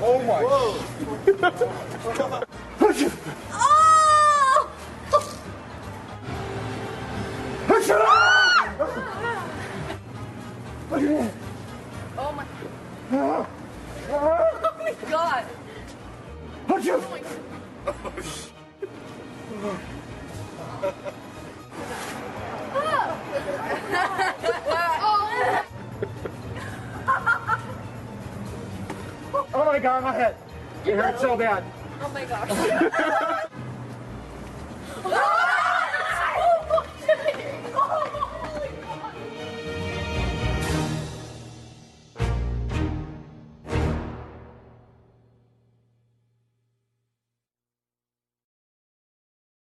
Oh my. Oh my. Oh my god. Oh my god. Oh my god, my head. It hurts so bad. Oh my gosh.